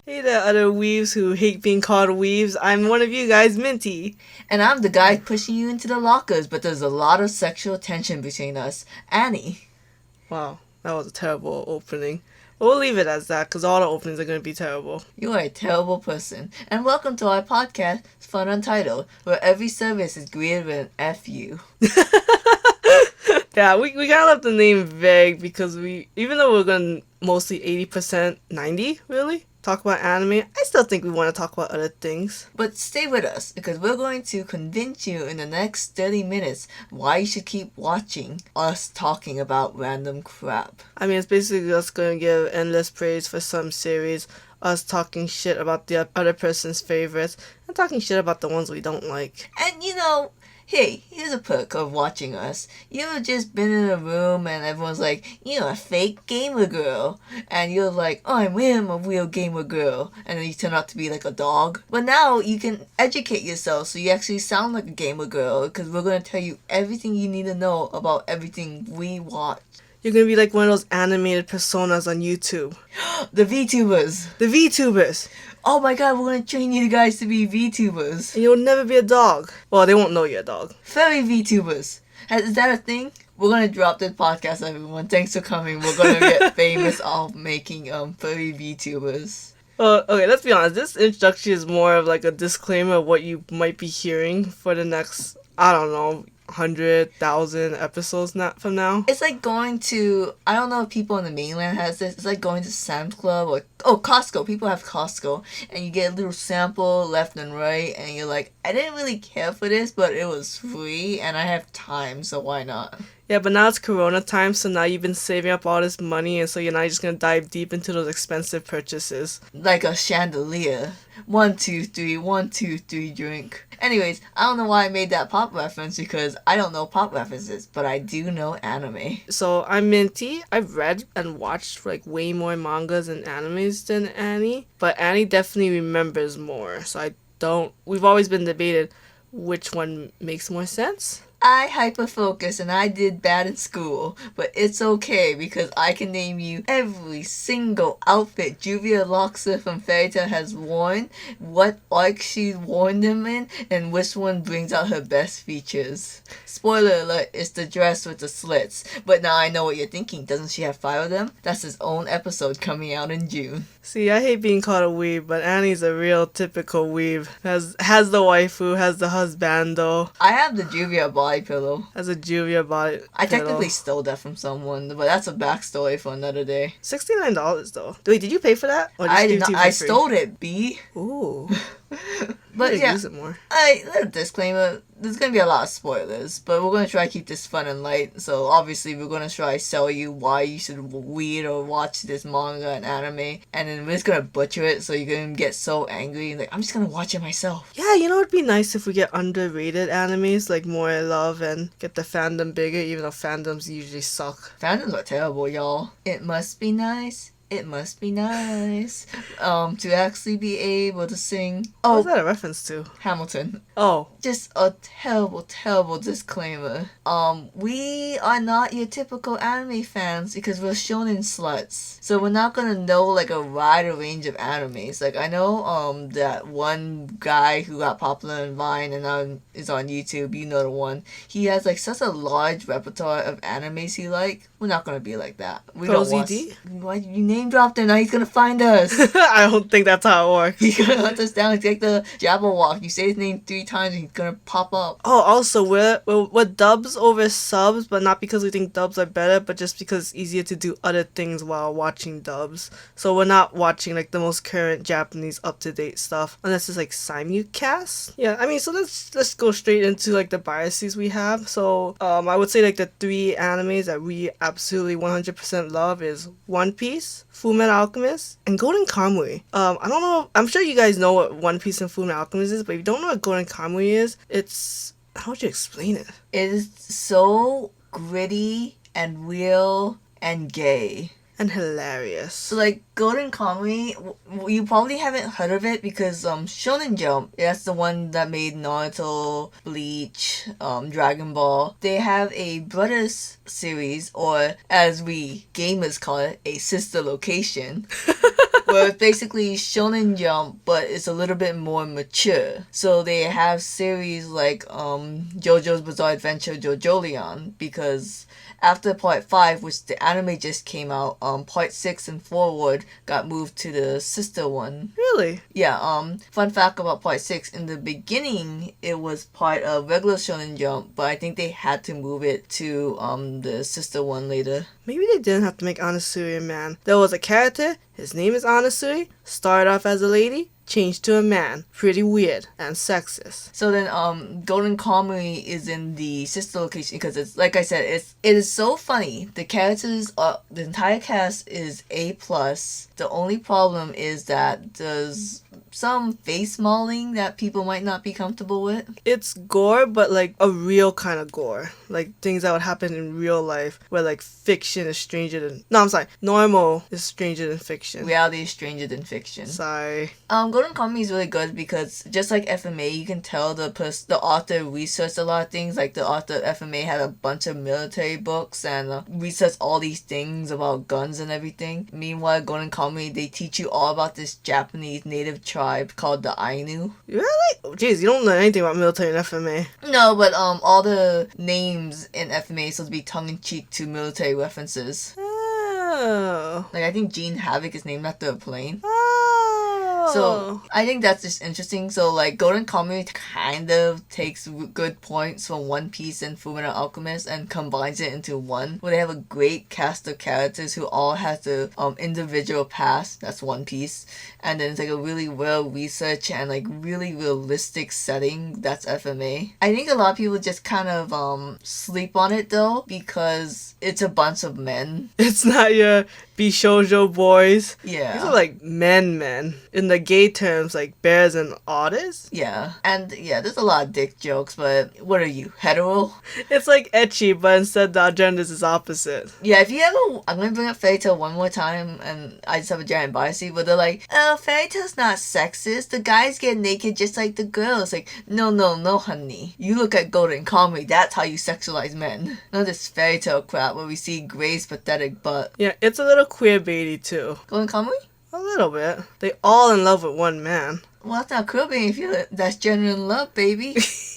Hey there, other weaves who hate being called weaves. I'm one of you guys, Minty. And I'm the guy pushing you into the lockers, but there's a lot of sexual tension between us. Annie. Wow, that was a terrible opening. We'll leave it as that, because all the openings are going to be terrible. You are a terrible person. And welcome to our podcast, FunUntitled's, where every service is greeted with an F you. Yeah, we kind of left the name vague because even though we're going to mostly 80%, 90, really, talk about anime, I still think we want to talk about other things. But stay with us, because we're going to convince you in the next 30 minutes why you should keep watching us talking about random crap. I mean, it's basically just going to give endless praise for some series, us talking shit about the other person's favorites, and talking shit about the ones we don't like. And hey, here's a perk of watching us. You ever just been in a room and everyone's like, you're a fake gamer girl. And you're like, oh, I am a real gamer girl. And then you turn out to be like a dog. But now you can educate yourself so you actually sound like a gamer girl. Because we're going to tell you everything you need to know about everything we watch. You're going to be like one of those animated personas on YouTube. The VTubers. The VTubers. Oh my god, we're going to train you guys to be VTubers. And you'll never be a dog. Well, they won't know you're a dog. Furry VTubers. Is that a thing? We're going to drop this podcast, everyone. Thanks for coming. We're going to get famous off making furry VTubers. Okay, let's be honest. This introduction is more of like a disclaimer of what you might be hearing for the next, 100,000 episodes from now. It's like going to, I don't know if people in the mainland has this, it's like going to Sam's Club or Costco. People have Costco and you get a little sample left and right and you're like, I didn't really care for this, but it was free and I have time, so why not? Yeah, but now it's Corona time, so now you've been saving up all this money, and so you're not just gonna dive deep into those expensive purchases. Like a chandelier. 1, 2, 3, 1, 2, 3, drink. Anyways, I don't know why I made that pop reference because I don't know pop references, but I do know anime. So I'm Minty. I've read and watched like way more mangas and animes than Annie, but Annie definitely remembers more. So we've always been debated which one makes more sense. I hyper-focused and I did bad in school, but it's okay because I can name you every single outfit Juvia Loxa from Fairy Tail has worn, what arc she's worn them in, and which one brings out her best features. Spoiler alert, it's the dress with the slits, but now I know what you're thinking. Doesn't she have 5 of them? That's his own episode coming out in June. See, I hate being called a weeb, but Annie's a real typical weeb. Has the waifu, has the husbando. I have the Juvia body pillow. Has a Juvia body I pillow. technically stole that from someone, but that's a backstory for another day. $69 though. Wait, did you pay for that? Or I did not. I stole it, B. Ooh. But yeah, use it more. a disclaimer, there's going to be a lot of spoilers, but we're going to try to keep this fun and light, so obviously we're going to try to sell you why you should read or watch this manga and anime, and then we're just going to butcher it so you're going to get so angry and like, I'm just going to watch it myself. Yeah, it'd be nice if we get underrated animes, like more love and get the fandom bigger, even though fandoms usually suck. Fandoms are terrible, y'all. It must be nice. It must be nice to actually be able to sing. Oh, what's that a reference to? Hamilton. Oh. Just a terrible, terrible disclaimer. We are not your typical anime fans because we're shonen sluts. So we're not gonna know like a wider range of animes. Like I know that one guy who got popular in Vine and now is on YouTube, you know the one. He has like such a large repertoire of animes he like. We're not gonna be like that. We don't want. Why you name dropped him? Now he's gonna find us. I don't think that's how it works. He's gonna hunt us down. It's like the Jabberwock. You say his name 3 times and he's gonna pop up. Oh, also we're dubs over subs, but not because we think dubs are better, but just because it's easier to do other things while watching dubs. So we're not watching like the most current Japanese up-to-date stuff unless it's like simulcast. Yeah, I mean, so let's go straight into like the biases we have. So I would say like the 3 animes that we absolutely 100% love is One Piece, Fullmetal Alchemist, and Golden Kamuy. I don't know, I'm sure you guys know what One Piece and Fullmetal Alchemist is, but if you don't know what Golden Kamuy is, how would you explain it? It is so gritty and real and gay. and hilarious. So like Golden Kamuy, you probably haven't heard of it because Shonen Jump, that's the one that made Naruto, Bleach, Dragon Ball. They have a brothers series, or as we gamers call it, a sister location. Where it's basically Shonen Jump, but it's a little bit more mature. So they have series like JoJo's Bizarre Adventure JoJolion, because after part 5, which the anime just came out, part 6 and forward got moved to the sister one. Really? Yeah, fun fact about part 6, in the beginning it was part of regular Shonen Jump, but I think they had to move it to the sister one later. Maybe they didn't have to make Anasuri a man. There was a character, his name is Anasuri, started off as a lady, changed to a man. Pretty weird and sexist. So then Golden Kamuy is in the sister location because it's, like I said, it is so funny. The characters are, the entire cast is A+. The only problem is that there's some face mauling that people might not be comfortable with. It's gore, but like a real kind of gore. Like things that would happen in real life, where like fiction is stranger than... No, I'm sorry. Normal is stranger than fiction. Reality is stranger than fiction. Sorry. Golden Kamuy is really good because just like FMA, you can tell the author researched a lot of things. Like the author of FMA had a bunch of military books and researched all these things about guns and everything. Meanwhile, Golden Kamuy, they teach you all about this Japanese native tribe called the Ainu. Really? Jeez, you don't know anything about military in FMA. No, but all the names in FMA supposed to be tongue-in-cheek to military references. Oh. Like I think Gene Havoc is named after a plane. Oh. So I think that's just interesting. So like Golden Kamuy kind of takes good points from One Piece and Fullmetal Alchemist and combines it into one, where they have a great cast of characters who all have the individual past. That's One Piece, and then it's like a really well researched and like really realistic setting. That's FMA. I think a lot of people just kind of sleep on it though because it's a bunch of men. It's not your Shoujo boys. Yeah. These are like men. In the gay terms, like bears and otters. Yeah. And yeah, there's a lot of dick jokes, but what are you, hetero? It's like ecchi, but instead the agendas is opposite. Yeah, if you ever... I'm gonna bring up Fairy Tail one more time, and I just have a giant bias, but they're like, oh, Fairy Tail's not sexist. The guys get naked just like the girls. Like, no, honey. You look at Golden Kamuy, that's how you sexualize men. Not this Fairy Tail crap where we see Gray's pathetic butt. Yeah, it's a little queer baity too. Golden Kamuy? A little bit. They all in love with one man. Well, that's not queer if that's genuine love, baby.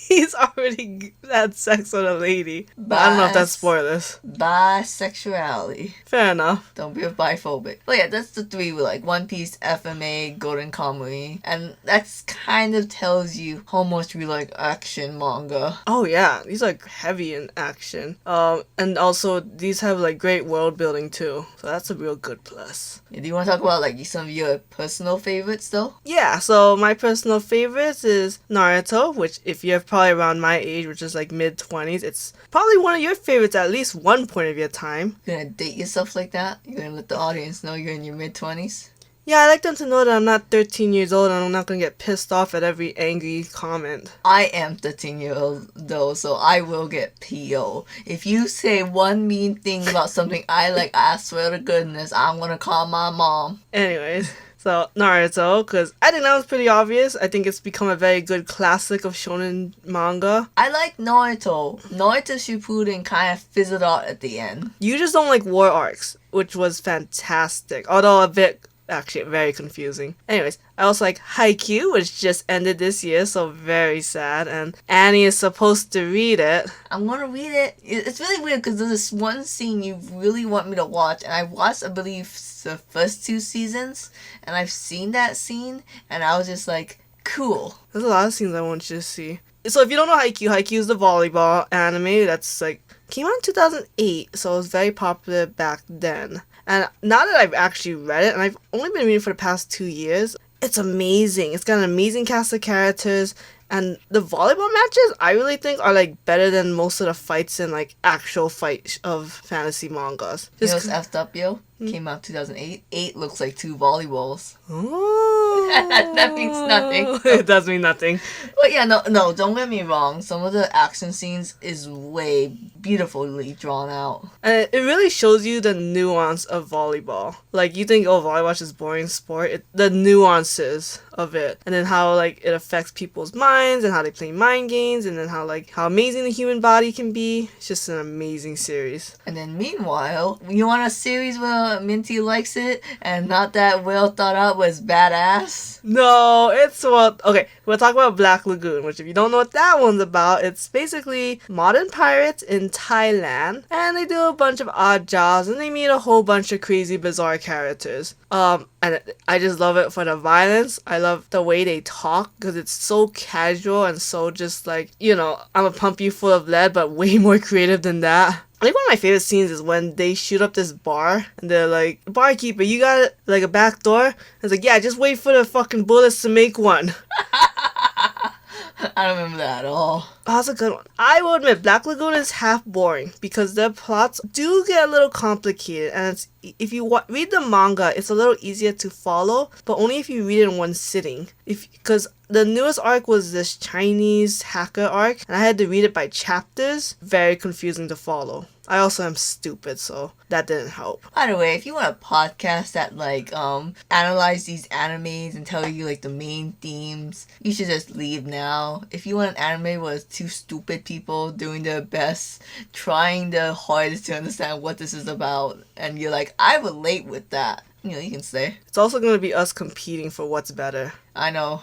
He's already had sex with a lady. But I don't know if that's spoilers. Bisexuality. Fair enough. Don't be biphobic. But yeah, that's the three with like One Piece, FMA, Golden Kamuy. And that's kind of tells you how much we like action manga. Oh yeah, these are heavy in action. And also these have like great world building too. So that's a real good plus. Yeah, do you want to talk about like some of your personal favorites though? Yeah, so my personal favorites is Naruto, which if you're probably around my age, which is like mid-20s, it's probably one of your favorites at least one point of your time. You're gonna date yourself like that? You're gonna let the audience know you're in your mid-20s? Yeah, I like them to know that I'm not 13 years old and I'm not gonna get pissed off at every angry comment. I am 13-year-old though, so I will get PO. If you say one mean thing about something I like, I swear to goodness, I'm gonna call my mom. Anyways. So, Naruto, because I think that was pretty obvious. I think it's become a very good classic of shonen manga. I like Naruto. Naruto Shippuden kind of fizzled out at the end. You just don't like war arcs, which was fantastic. Although a bit, actually, very confusing. Anyways, I also like Haikyuu, which just ended this year, so very sad. And Annie is supposed to read it. I'm gonna read it. It's really weird because there's this one scene you really want me to watch, and I watched, I believe, the first 2 seasons, and I've seen that scene, and I was just like, cool. There's a lot of scenes I want you to see. So if you don't know Haikyuu is the volleyball anime that's like came out in 2008, so it was very popular back then. And now that I've actually read it, and I've only been reading for the past 2 years, it's amazing. It's got an amazing cast of characters, and the volleyball matches I really think are like better than most of the fights in like actual fights of fantasy mangas. You know what's effed up, yo? Came out 2008. 8 looks like 2 volleyballs. Oh. That means nothing. It does mean nothing. But yeah, no, don't get me wrong. Some of the action scenes is way beautifully drawn out. And it really shows you the nuance of volleyball. Like, you think, oh, volleyball's just boring sport. The nuances of it. And then how, like, it affects people's minds and how they play mind games. And then how, like, how amazing the human body can be. It's just an amazing series. And then meanwhile, you want a series where Minty likes it and not that well thought out was badass? No, it's what... Okay, we'll talk about Black Lagoon, which if you don't know what that one's about, it's basically modern pirates in Thailand, and they do a bunch of odd jobs, and they meet a whole bunch of crazy, bizarre characters. And I just love it for the violence. I love the way they talk, because it's so casual and so just like, you know, I'm gonna pump you full of lead, but way more creative than that. I think one of my favorite scenes is when they shoot up this bar and they're like, barkeeper, you got like a back door? It's like, yeah, just wait for the fucking bullets to make one. I don't remember that at all. Oh, that's a good one. I will admit, Black Lagoon is half boring because their plots do get a little complicated, and it's, if you read the manga, it's a little easier to follow, but only if you read it in one sitting. Because the newest arc was this Chinese hacker arc, and I had to read it by chapters. Very confusing to follow. I also am stupid, so that didn't help. By the way, if you want a podcast that like analyze these animes and tell you like the main themes, you should just leave now. If you want an anime where it's two stupid people doing their best, trying their hardest to understand what this is about, and you're like, I relate with that, you know, you can stay. It's also going to be us competing for what's better. I know.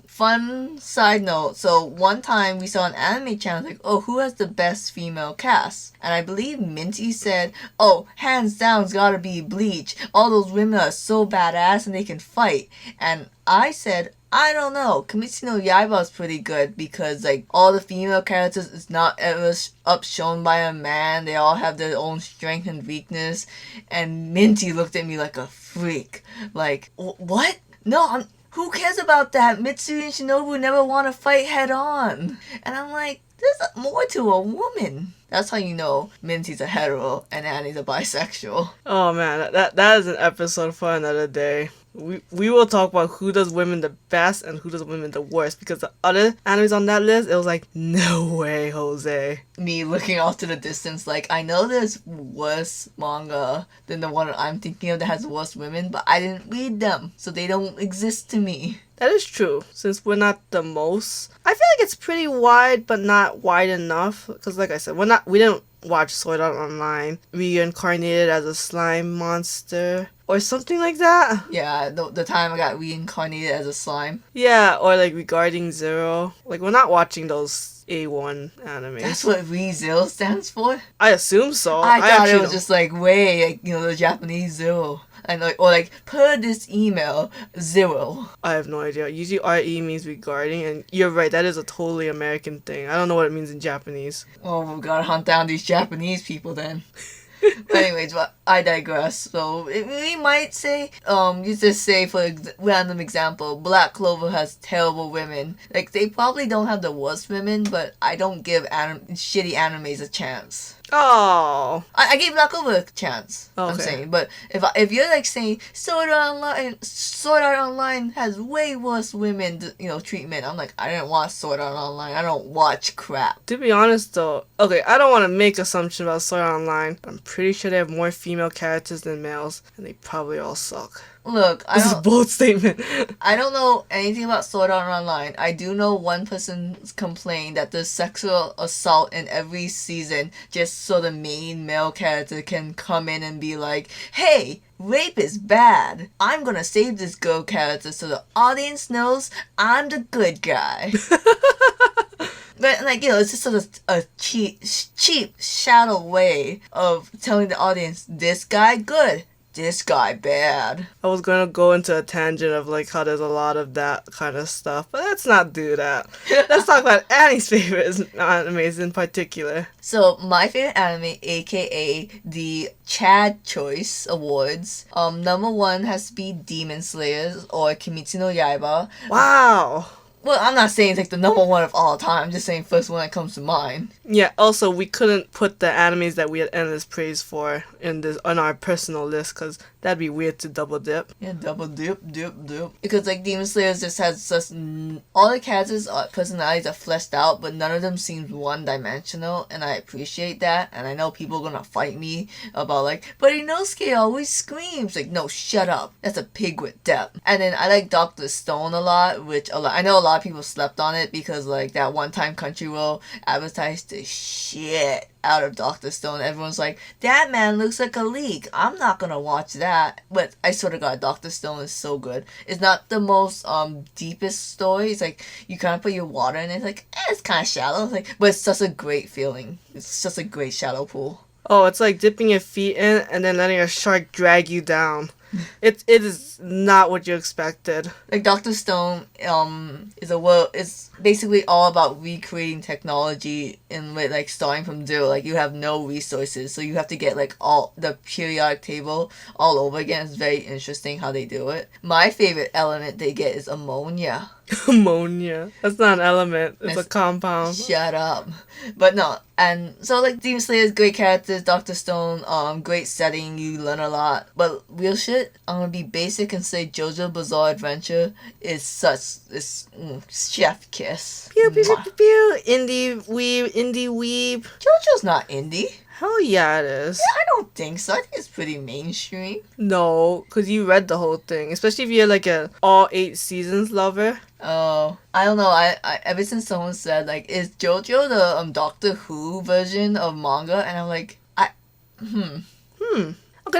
Fun side note. So one time we saw an anime channel like, oh, who has the best female cast? And I believe Minty said, oh, hands down, it's gotta be Bleach. All those women are so badass and they can fight. And I said, I don't know. Kimetsu no Yaiba is pretty good because like all the female characters is not ever upshown by a man. They all have their own strength and weakness. And Minty looked at me like a freak. Like, what? No, who cares about that? Mitsuri and Shinobu never want to fight head on. And I'm like, there's more to a woman. That's how you know Minty's a hetero and Annie's a bisexual. Oh man, that is an episode for another day. We will talk about who does women the best and who does women the worst, because the other animes on that list, it was like, no way, Jose. Me looking off to the distance like, I know there's worse manga than the one I'm thinking of that has worse women, but I didn't read them, so they don't exist to me. That is true, since we're not the most. I feel like it's pretty wide, but not wide enough, because like I said, we didn't watch Sword Art Online reincarnated as a slime monster or something like that. Yeah, the time I got reincarnated as a slime. Yeah, or like regarding Zero. Like, we're not watching those A1 animes. That's what ReZero stands for? I assume so. I thought it was just like way, like, you know, the Japanese zero. And like, or like, per this email, 0. I have no idea. Usually RE means regarding, and you're right, that is a totally American thing. I don't know what it means in Japanese. Oh, we gotta hunt down these Japanese people then. But anyways, but I digress. So we might say, you just say for random example, Black Clover has terrible women. Like, they probably don't have the worst women, but I don't give shitty animes a chance. Oh, I gave Black Clover a chance. Okay. I'm saying, but if you're like saying Sword Art Online has way worse women, you know, treatment. I'm like, I didn't watch Sword Art Online. I don't watch crap. to be honest though, okay, I don't want to make assumptions about Sword Art Online. I'm pretty sure they have more female characters than males, and they probably all suck. Look, This is a bold statement. I don't know anything about Sword Art Online. I do know one person complained that there's sexual assault in every season just so the main male character can come in and be like, hey, rape is bad. I'm gonna save this girl character so the audience knows I'm the good guy. But, like, you know, it's just sort of a cheap, shallow way of telling the audience, this guy good, this guy bad. I was gonna go into a tangent of like how there's a lot of that kind of stuff, but let's not do that. Let's talk about Annie's favorite animes in particular. So my favorite anime, aka the Chad Choice Awards, number 1 has to be Demon Slayers or Kimetsu no Yaiba. Wow. Well, I'm not saying it's like the number 1 of all time. I'm just saying first one that comes to mind. Yeah, also, we couldn't put the animes that we had endless praise for on our personal list, because That'd be weird to double dip. Yeah, double dip. Because like Demon Slayer just has such all the characters' personalities are fleshed out, but none of them seems one-dimensional, and I appreciate that. And I know people are gonna fight me about like, but Inosuke always screams. Like, no, shut up. That's a pig with depth. And then I like Dr. Stone a lot, which I know a lot of people slept on it because like that one time Crunchyroll advertised the shit out of Dr. Stone. Everyone's like, that man looks like a leak. I'm not gonna watch that. But I swear to God, Dr. Stone is so good. It's not the most deepest story. It's like you kind of put your water in it. It's like, it's kind of shallow. It's like, but it's such a great feeling. It's just a great shallow pool. Oh, it's like dipping your feet in and then letting a shark drag you down. It is not what you expected. Like Dr. Stone is basically all about recreating technology and with like starting from zero. Like you have no resources, so you have to get like all the periodic table all over again. It's very interesting how they do it. My favorite element they get is ammonia. Ammonia. That's not an element. It's a compound. Shut up. But no, and so like Demon Slayer's great characters, Dr. Stone, great setting, you learn a lot. But real shit, I'm gonna be basic and say JoJo Bizarre Adventure is chef kiss. Pew pew pew pew pew. Indie weeb. JoJo's not indie. Hell yeah, it is. Yeah, I don't think so. I think it's pretty mainstream. No, because you read the whole thing. Especially if you're like a all 8 seasons lover. Oh, I don't know. I ever since someone said like, is JoJo the Doctor Who version of manga? And I'm like, Okay,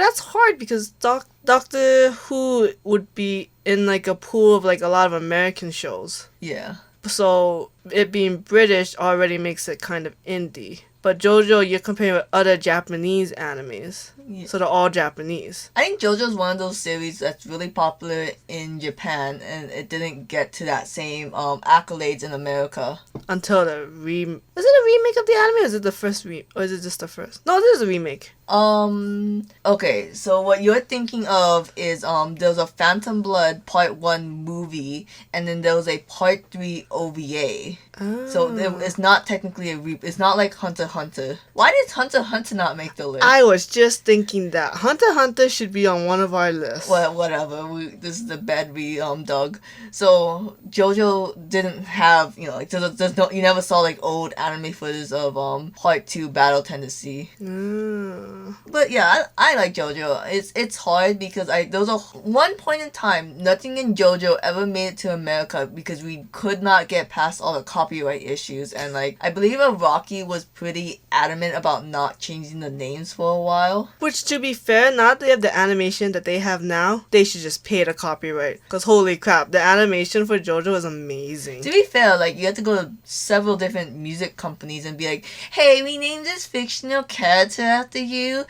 that's hard because Doctor Who would be in like a pool of like a lot of American shows. Yeah. So it being British already makes it kind of indie. But JoJo, you're comparing with other Japanese animes. Yeah. So they're all Japanese. I think JoJo's one of those series that's really popular in Japan, and it didn't get to that same accolades in America. Until the Is it a remake of the anime or is it the first or is it just the first? No, this is a remake. Okay, so what you're thinking of is there was a Phantom Blood Part 1 movie, and then there was a Part 3 OVA. Oh. So it's not technically it's not like Hunter x Hunter. Why did Hunter x Hunter not make the list? I was just thinking that Hunter x Hunter should be on one of our lists. Well, whatever. This is the bed we dug. So JoJo didn't have, like there's no, you never saw like old anime footage of Part 2 Battle Tendency. But yeah, I like JoJo. It's hard because there was one point in time nothing in JoJo ever made it to America because we could not get past all the copyright issues, and like I believe Rocky was pretty adamant about not changing the names for a while. Which, to be fair, now that they have the animation that they have now, they should just pay the copyright. Because holy crap, the animation for JoJo is amazing. To be fair, like you have to go to several different music companies and be like, hey, we named this fictional character after you.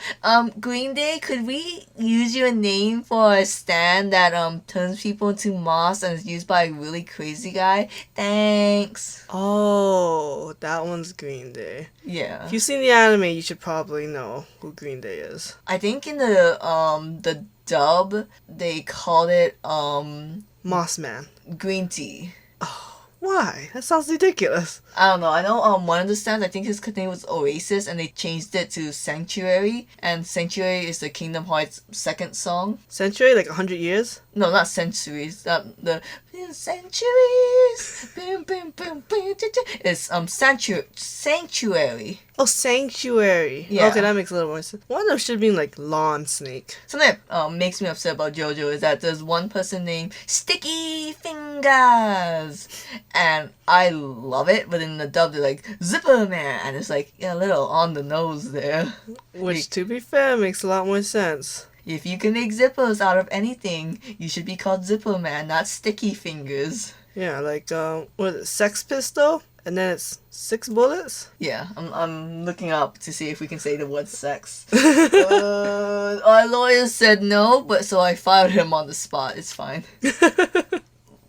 Green Day, could we use your name for a stand that turns people into moths and is used by a really crazy guy? Thanks. Oh, that one's Green Day. Yeah. If you've seen the anime, you should probably know who Green Day is. I think in the dub they called it Moss Man. Green Tea. Why? That sounds ridiculous. I don't know. I know one of the stands, I think his name was Oasis, and they changed it to Sanctuary, and Sanctuary is the Kingdom Hearts second song. Century? Like 100 years? No, not centuries. The centuries. Boom, boom, boom, boom. It's Sanctuary. Oh, Sanctuary. Yeah. Okay, that makes a little more sense. One of them should be like Lawn Snake. Something that makes me upset about JoJo is that there's one person named Sticky Fingers, and I love it. But in the dub, they're like Zipper Man, and it's like a little on the nose there. Which, to be fair, makes a lot more sense. If you can make zippers out of anything, you should be called Zipper Man, not Sticky Fingers. Yeah, like, what is it, Sex Pistol? And then it's 6 bullets? Yeah, I'm looking up to see if we can say the word sex. Our lawyer said no, but so I fired him on the spot. It's fine.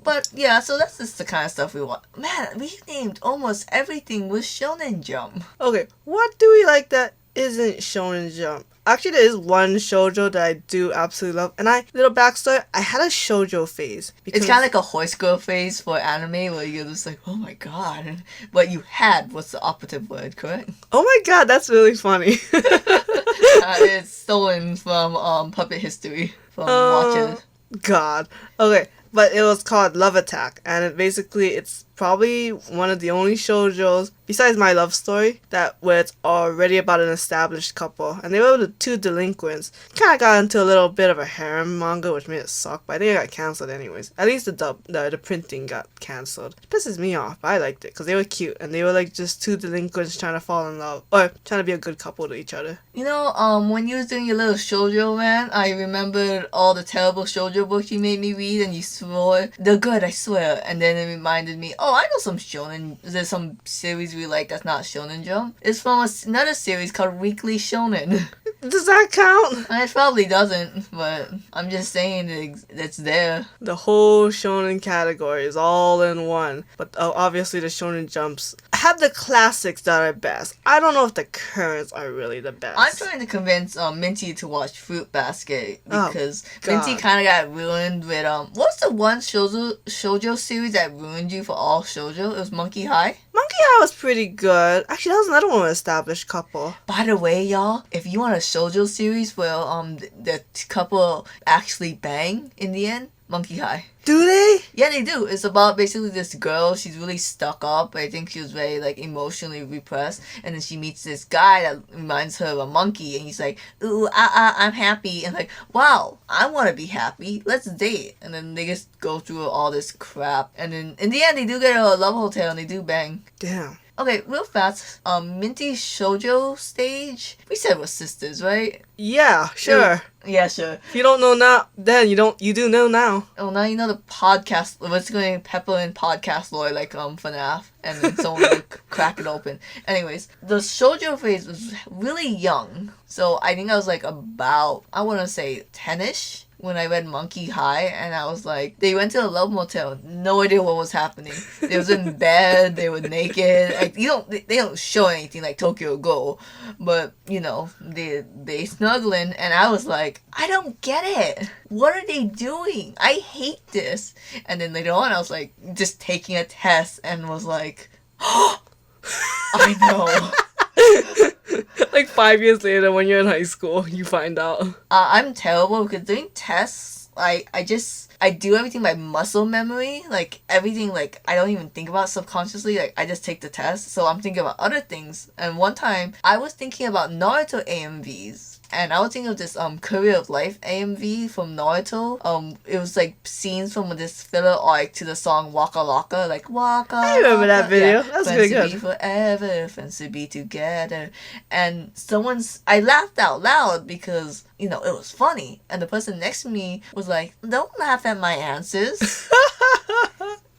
But yeah, so that's just the kind of stuff we want. Man, we named almost everything with Shonen Jump. Okay, what do we like that isn't Shonen Jump? Actually, there is one shoujo that I do absolutely love. And little backstory, I had a shoujo phase. It's kind of like a horse girl phase for anime where you're just like, oh my god. What you had was the operative word, correct? Oh my god, that's really funny. It's stolen things from Puppet History from watching. God. Okay, but it was called Love Attack, and it's probably one of the only shoujos besides My Love Story that where it's already about an established couple, and they were the two delinquents. Kind of got into a little bit of a harem manga, which made it suck, but I think it got cancelled anyways. At least the printing got cancelled. It pisses me off, but I liked it because they were cute and they were like just two delinquents trying to fall in love or trying to be a good couple to each other. You know, when you was doing your little shoujo rant, I remembered all the terrible shoujo books you made me read, and you swore they're good, I swear. And then it reminded me, oh, I know some shonen. There's some series we like that's not Shonen Jump. It's from another series called Weekly Shonen. Does that count? It probably doesn't, but I'm just saying it's there. The whole shonen category is all in one. But obviously the Shonen Jumps have the classics that are best. I don't know if the currents are really the best. I'm trying to convince Minty to watch Fruit Basket because God. Minty kind of got ruined with what's the one shoujo series that ruined you for all shoujo? It was Monkey High. Monkey High was pretty good. Actually, that was another one with an established couple. By the way, y'all, if you want a shoujo series where the couple actually bang in the end, Monkey High. Do they? Yeah, they do. It's about basically this girl. She's really stuck up. I think she was very like emotionally repressed, and then she meets this guy that reminds her of a monkey, and he's like, "Ooh, I'm happy," and like, "Wow, I want to be happy. Let's date." And then they just go through all this crap, and then in the end, they do get a love hotel and they do bang. Damn. Okay, real fast. Minty's shoujo stage. We said we're sisters, right? Yeah, sure. Yeah, sure. If you don't know now, then you do know now. Oh, now you know the podcast. What's going Pepper and podcast lore like FNAF, and then someone would crack it open. Anyways, the shoujo phase was really young, so I think I was like about, I want to say 10ish when I read Monkey High, and I was like, they went to a love motel, no idea what was happening. They was in bed, they were naked. Like they don't show anything like Tokyo Ghoul, but you know they snuggling, and I was like, I don't get it. What are they doing? I hate this. And then later on, I was like, just taking a test, and was like, oh, I know. Like 5 years later when you're in high school, you find out. I'm terrible because doing tests, I do everything by muscle memory. Like everything, like I don't even think about subconsciously. Like I just take the test. So I'm thinking about other things. And one time I was thinking about Naruto AMVs. And I was thinking of this Career of Life AMV from Naruto. It was like scenes from this filler arc to the song Waka Waka, like Waka. I remember that video. Yeah. That was Friends really to be forever, friends to be together. And I laughed out loud because, you know, it was funny. And the person next to me was like, don't laugh at my answers.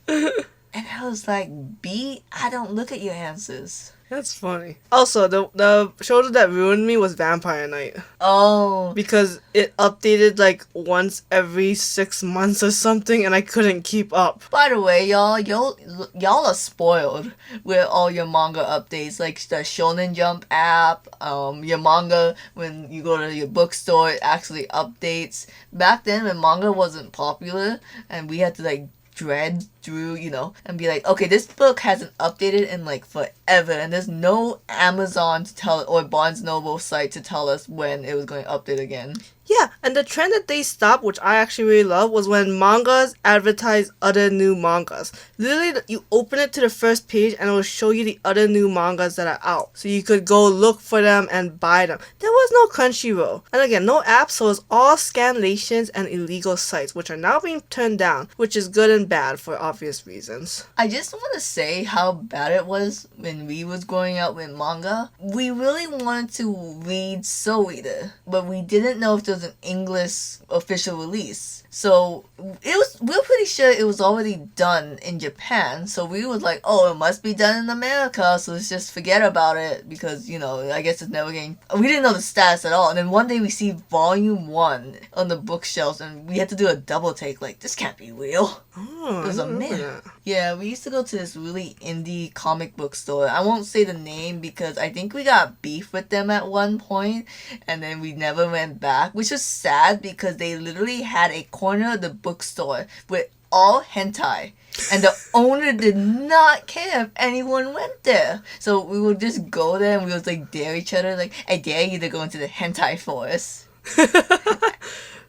And I was like, I don't look at your answers. That's funny. Also, the show that ruined me was Vampire Night. Oh. Because it updated like once every 6 months or something, and I couldn't keep up. By the way, y'all are spoiled with all your manga updates, like the Shonen Jump app. Your manga, when you go to your bookstore, it actually updates. Back then, when manga wasn't popular, and we had to like dread through, you know, and be like, okay, this book hasn't updated in like forever, and there's no Amazon to tell or Barnes Noble site to tell us when it was going to update again. Yeah, and the trend that they stopped, which I actually really love, was when mangas advertise other new mangas. Literally, you open it to the first page and it will show you the other new mangas that are out. So you could go look for them and buy them. There was no Crunchyroll. And again, no app, so it's all scanlations and illegal sites, which are now being turned down, which is good and bad for obvious reasons. I just want to say how bad it was when we was growing up with manga. We really wanted to read Soul Eater, but we didn't know if there was an English official release. So we're pretty sure it was already done in Japan. So we was like, oh, it must be done in America, so let's just forget about it because, you know, I guess it's never getting... We didn't know the status at all. And then one day we see volume 1 on the bookshelves, and we had to do a double take, like, this can't be real. Oh, It was a myth. Yeah, we used to go to this really indie comic book store. I won't say the name because I think we got beef with them at one point, and then we never went back, which was sad because they literally had a corner of the bookstore with all hentai. And the owner did not care if anyone went there. So we would just go there and we would like dare each other, like, I dare you to go into the hentai forest.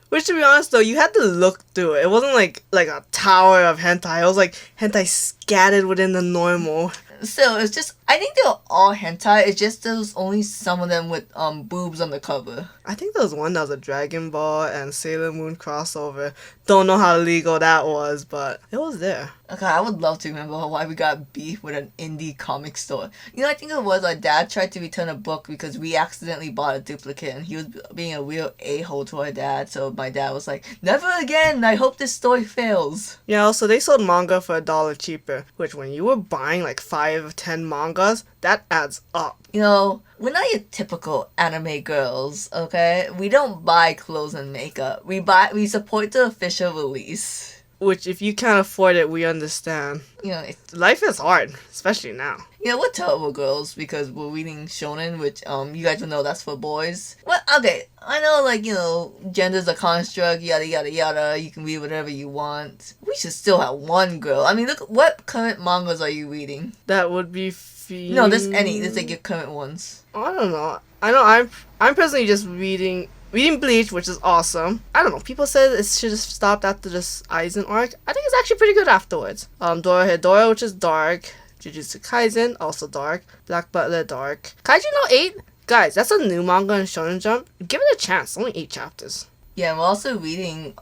Which, to be honest, though, you had to look through it. It wasn't like a tower of hentai. It was like hentai scattered within the normal. So it's just, I think they're all hentai. It's just there's only some of them with boobs on the cover. I think there was one that was a Dragon Ball and Sailor Moon crossover. Don't know how legal that was, but it was there. Okay, I would love to remember why we got beef with an indie comic store. You know, I think it was our dad tried to return a book because we accidentally bought a duplicate, and he was being a real a-hole to our dad. So my dad was like, "Never again! I hope this story fails." Yeah, also they sold manga for $1 cheaper, which when you were buying like 5 or 10 mangas, that adds up. You know, we're not your typical anime girls, okay? We don't buy clothes and makeup. We support the official release. Which, if you can't afford it, we understand. You know, Life is hard, especially now. you know, we're terrible girls because we're reading shonen, which you guys will know that's for boys. Well, okay, I know, like, you know, gender's a construct, yada yada yada. You can read whatever you want. We should still have one girl. I mean, look, what current mangas are you reading? That would be No, there's any. There's like your current ones. I don't know. I know I'm personally just reading Bleach, which is awesome. I don't know. People said it should have stopped after this Aizen arc. I think it's actually pretty good afterwards. Dorohedoro, which is dark. Jujutsu Kaisen, also dark. Black Butler, dark. Kaiju no 8? Guys, that's a new manga in Shonen Jump. Give it a chance. Only 8 chapters. Yeah, we're also reading,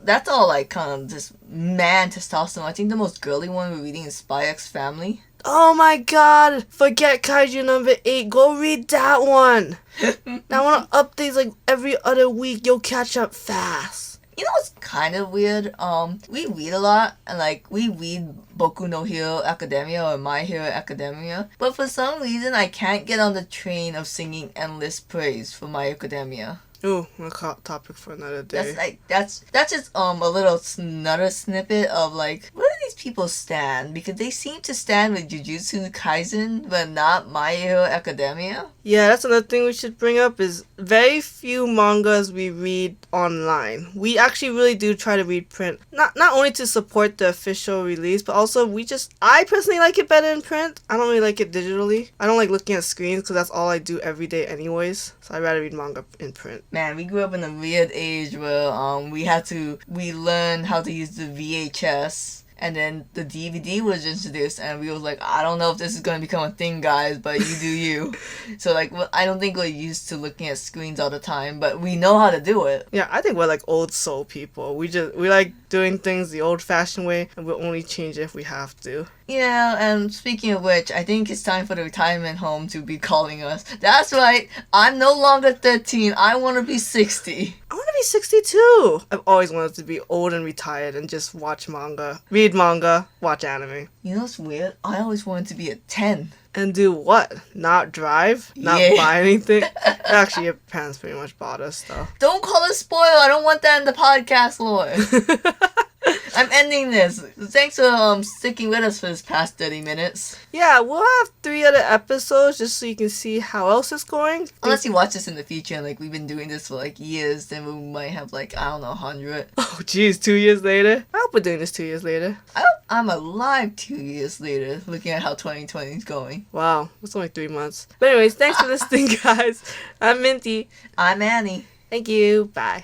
that's all like kind of just man testosterone. I think the most girly one we're reading is Spy X Family. Oh my god! Forget Kaiju number 8. Go read that one. That one updates like every other week. You'll catch up fast. You know what's kind of weird? We read a lot, and like we read Boku no Hero Academia or My Hero Academia, but for some reason I can't get on the train of singing endless praise for My Academia. Ooh, a topic for another day. That's just a little another snippet of like, where do these people stand? Because they seem to stand with Jujutsu Kaisen, but not My Hero Academia. Yeah, that's another thing we should bring up is very few mangas we read online. We actually really do try to read print. Not only to support the official release, but also I personally like it better in print. I don't really like it digitally. I don't like looking at screens because that's all I do every day anyways. So I'd rather read manga in print. Man, we grew up in a weird age where we learned how to use the VHS. And then the DVD was introduced, and we was like, I don't know if this is going to become a thing, guys, but you do you. So, like, I don't think we're used to looking at screens all the time, but we know how to do it. Yeah, I think we're like old soul people. We like doing things the old-fashioned way, and we'll only change it if we have to. Yeah, and speaking of which, I think it's time for the retirement home to be calling us. That's right, I'm no longer 13, I want to be 60. I want to be 62. I've always wanted to be old and retired and just watch manga, read manga, watch anime. You know what's weird? I always wanted to be a 10. And do what? Not drive? Not buy anything? Actually, your parents pretty much bought us stuff. Don't call it spoil. I don't want that in the podcast, Lord. I'm ending this. Thanks for sticking with us for this past 30 minutes. Yeah, we'll have 3 other episodes just so you can see how else it's going. Unless you watch this in the future and like we've been doing this for like years, then we might have like, I don't know, 100. Oh jeez, 2 years later? I hope we're doing this 2 years later. I hope I'm alive 2 years later, looking at how 2020 is going. Wow, it's only 3 months. But anyways, thanks for listening, guys. I'm Minty. I'm Annie. Thank you. Bye.